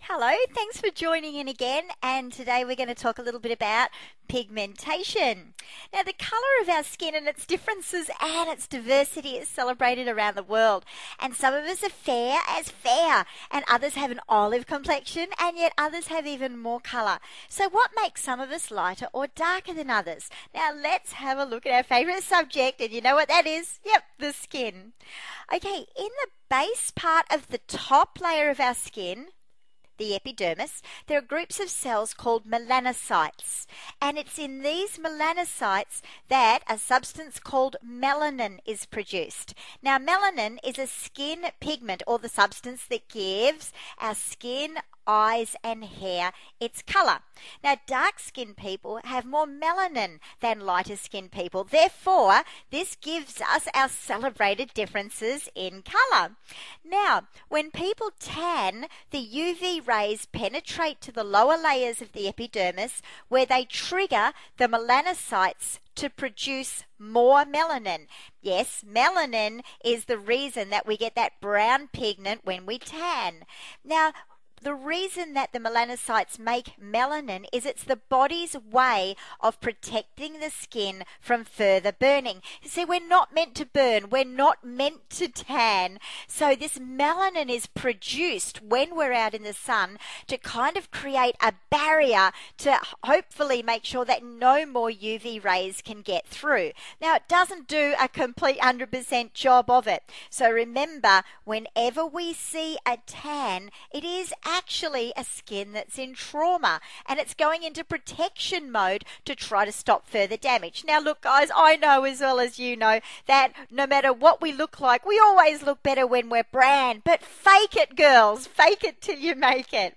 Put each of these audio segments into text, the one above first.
Hello, thanks for joining in again, and today we're going to talk a little bit about pigmentation. Now, the colour of our skin and its differences and its diversity is celebrated around the world, and some of us are fair as fair, and others have an olive complexion, and yet others have even more colour. So what makes some of us lighter or darker than others? Now, let's have a look at our favourite subject, and you know what that is? Yep, the skin. Okay, in the base part of the top layer of our skin, the epidermis, there are groups of cells called melanocytes. And it's in these melanocytes that a substance called melanin is produced. Now, melanin is a skin pigment, or the substance that gives our skin, eyes and hair its colour. Now, dark-skinned people have more melanin than lighter-skinned people. Therefore, this gives us our celebrated differences in colour. Now, when people tan, the UV rays penetrate to the lower layers of the epidermis, where they trigger the melanocytes to produce more melanin. Yes, melanin is the reason that we get that brown pigment when we tan. Now, the reason that the melanocytes make melanin is it's the body's way of protecting the skin from further burning. You see, we're not meant to burn. We're not meant to tan. So this melanin is produced when we're out in the sun to kind of create a barrier to hopefully make sure that no more UV rays can get through. Now, it doesn't do a complete 100% job of it. So remember, whenever we see a tan, it is actually a skin that's in trauma, and it's going into protection mode to try to stop further damage. Now look, guys, I know as well as you know that no matter what we look like, we always look better when we're brown, but fake it, girls, fake it till you make it.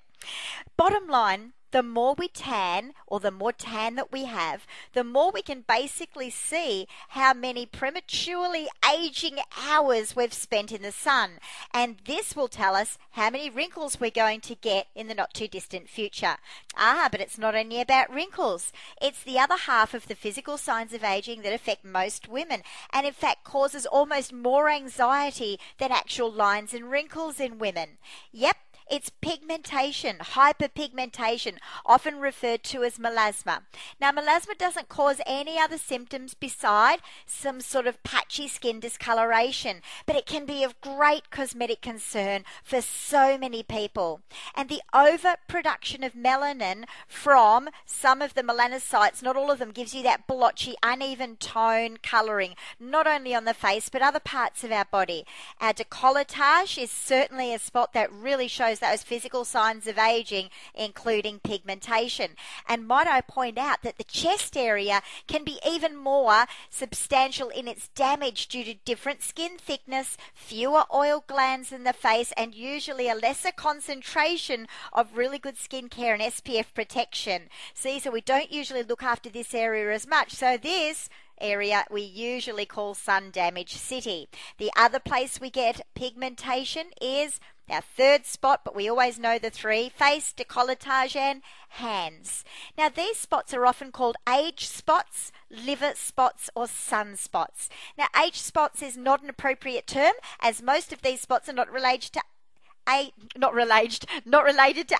Bottom line, the more we tan, or the more tan that we have, the more we can basically see how many prematurely aging hours we've spent in the sun. And this will tell us how many wrinkles we're going to get in the not too distant future. But it's not only about wrinkles. It's the other half of the physical signs of aging that affect most women, and in fact causes almost more anxiety than actual lines and wrinkles in women. Yep. It's pigmentation, hyperpigmentation, often referred to as melasma. Now, melasma doesn't cause any other symptoms beside some sort of patchy skin discoloration, but it can be of great cosmetic concern for so many people. And the overproduction of melanin from some of the melanocytes, not all of them, gives you that blotchy, uneven tone colouring, not only on the face, but other parts of our body. Our décolletage is certainly a spot that really shows those physical signs of aging, including pigmentation. And might I point out that the chest area can be even more substantial in its damage due to different skin thickness, fewer oil glands in the face, and usually a lesser concentration of really good skincare and SPF protection. See, so we don't usually look after this area as much. So this area we usually call sun damage city. The other place we get pigmentation is our third spot, but we always know the three: face, décolletage and hands. Now, these spots are often called age spots, liver spots or sunspots. Now, age spots is not an appropriate term, as most of these spots are not related to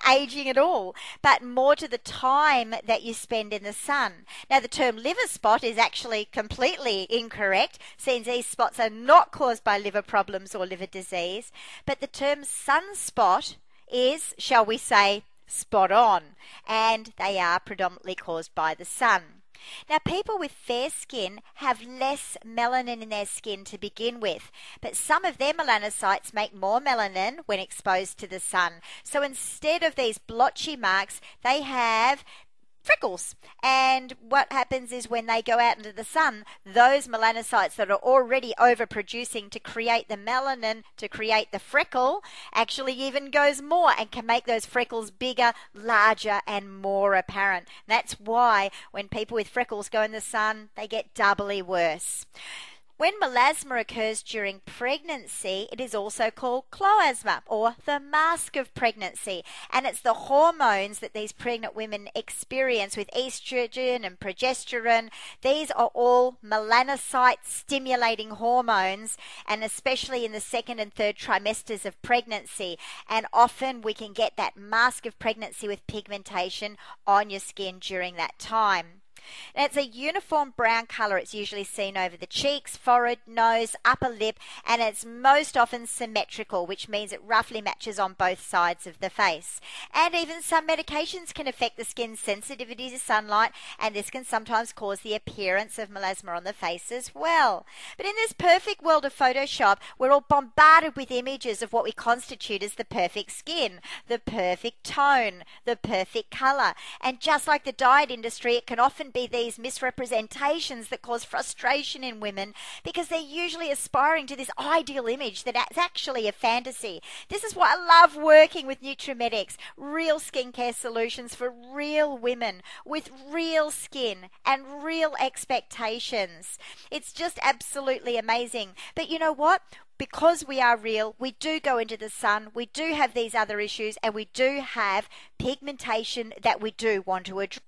aging at all, but more to the time that you spend in the sun. Now, the term liver spot is actually completely incorrect, since these spots are not caused by liver problems or liver disease, but the term sunspot is, shall we say, spot on, and they are predominantly caused by the sun. Now, people with fair skin have less melanin in their skin to begin with, but some of their melanocytes make more melanin when exposed to the sun. So instead of these blotchy marks, they have freckles. And what happens is when they go out into the sun, those melanocytes that are already overproducing to create the melanin, to create the freckle, actually even goes more and can make those freckles bigger, larger and more apparent. That's why when people with freckles go in the sun, they get doubly worse. When melasma occurs during pregnancy, it is also called cloasma, or the mask of pregnancy. And it's the hormones that these pregnant women experience with estrogen and progesterone. These are all melanocyte-stimulating hormones, and especially in the second and third trimesters of pregnancy. And often we can get that mask of pregnancy with pigmentation on your skin during that time. Now, it's a uniform brown colour. It's usually seen over the cheeks, forehead, nose, upper lip, and it's most often symmetrical, which means it roughly matches on both sides of the face. And even some medications can affect the skin's sensitivity to sunlight, and this can sometimes cause the appearance of melasma on the face as well. But in this perfect world of Photoshop, we're all bombarded with images of what we constitute as the perfect skin, the perfect tone, the perfect colour. And just like the diet industry, it can often be these misrepresentations that cause frustration in women because they're usually aspiring to this ideal image that is actually a fantasy. This is why I love working with Nutrimedics, real skincare solutions for real women with real skin and real expectations. It's just absolutely amazing. But you know what? Because we are real, we do go into the sun, we do have these other issues, and we do have pigmentation that we do want to address.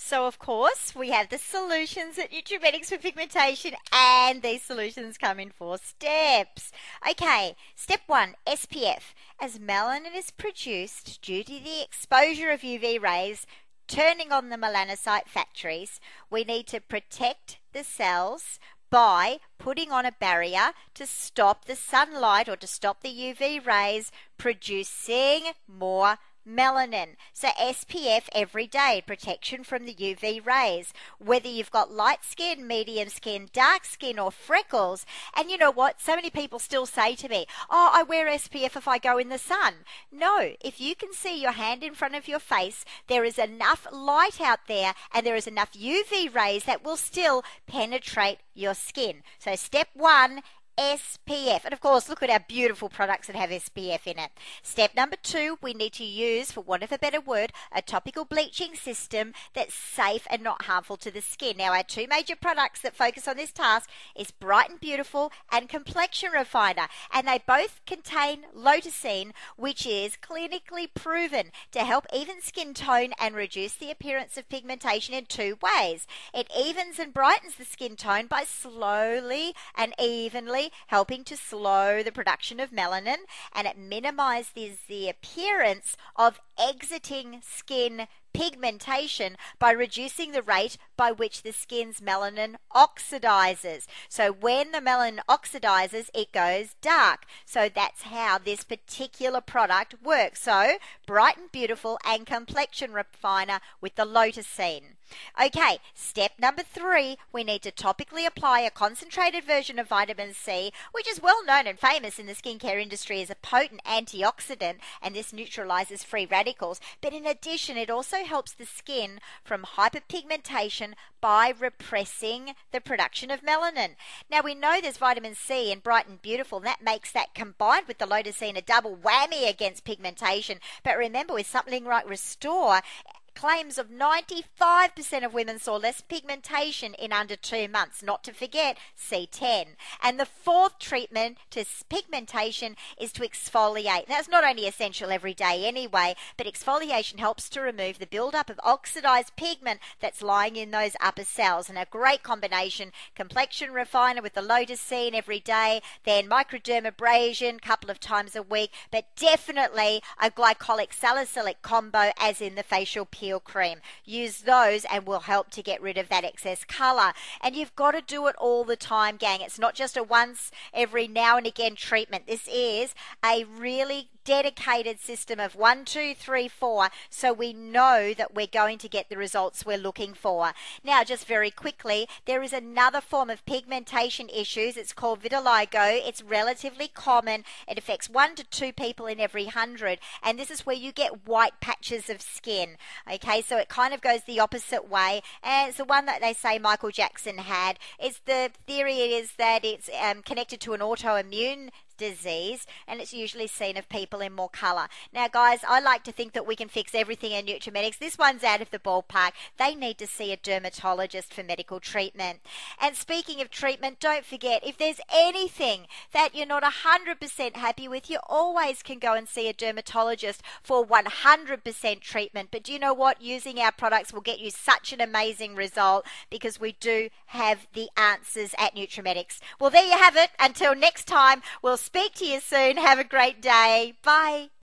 So, of course, we have the solutions at Nutrimedics for pigmentation, and these solutions come in 4 steps. Okay, step 1, SPF. As melanin is produced due to the exposure of UV rays, turning on the melanocyte factories, we need to protect the cells by putting on a barrier to stop the sunlight or to stop the UV rays producing more melanin. So SPF every day, protection from the UV rays, whether you've got light skin, medium skin, dark skin, or freckles. And you know what? So many people still say to me, oh, I wear SPF if I go in the sun. No, if you can see your hand in front of your face, there is enough light out there and there is enough UV rays that will still penetrate your skin. So step 1, SPF. And of course, look at our beautiful products that have SPF in it. Step number 2, we need to use, for want of a better word, a topical bleaching system that's safe and not harmful to the skin. Now, our 2 major products that focus on this task is Bright and Beautiful and Complexion Refiner. And they both contain lutocin, which is clinically proven to help even skin tone and reduce the appearance of pigmentation in 2 ways. It evens and brightens the skin tone by slowly and evenly helping to slow the production of melanin, and it minimizes the appearance of exiting skin pigmentation by reducing the rate by which the skin's melanin oxidizes. So when the melanin oxidizes, it goes dark. So that's how this particular product works. So Bright and Beautiful and Complexion Refiner with the lutocin. Okay, step number 3, we need to topically apply a concentrated version of vitamin C, which is well known and famous in the skincare industry as a potent antioxidant, and this neutralizes free radicals. But in addition, it also helps the skin from hyperpigmentation by repressing the production of melanin. Now, we know there's vitamin C in Bright and Beautiful, and that makes that combined with the lutocin a double whammy against pigmentation. But remember, with something like Restore, claims of 95% of women saw less pigmentation in under 2 months, not to forget C10. And the 4th treatment to pigmentation is to exfoliate. That's not only essential every day anyway, but exfoliation helps to remove the buildup of oxidized pigment that's lying in those upper cells. And a great combination, Complexion Refiner with the lutocin every day, then microdermabrasion a couple of times a week, but definitely a glycolic salicylic combo as in the facial peel cream. Use those and will help to get rid of that excess color. And you've got to do it all the time, gang. It's not just a once every now and again treatment. This is a really dedicated system of 1, 2, 3, 4, so we know that we're going to get the results we're looking for. Now, just very quickly, there is another form of pigmentation issues. It's called vitiligo. It's relatively common. It affects 1 to 2 people in every 100, and this is where you get white patches of skin. Okay, so it kind of goes the opposite way, and it's the one that they say Michael Jackson had. It's the theory is that it's connected to an autoimmune disease, and it's usually seen of people in more colour. Now, guys, I like to think that we can fix everything in Nutrimedics. This one's out of the ballpark. They need to see a dermatologist for medical treatment. And speaking of treatment, don't forget, if there's anything that you're not 100% happy with, you always can go and see a dermatologist for 100% treatment. But do you know what? Using our products will get you such an amazing result because we do have the answers at Nutrimedics. Well, there you have it. Until next time, we'll speak to you soon. Have a great day. Bye.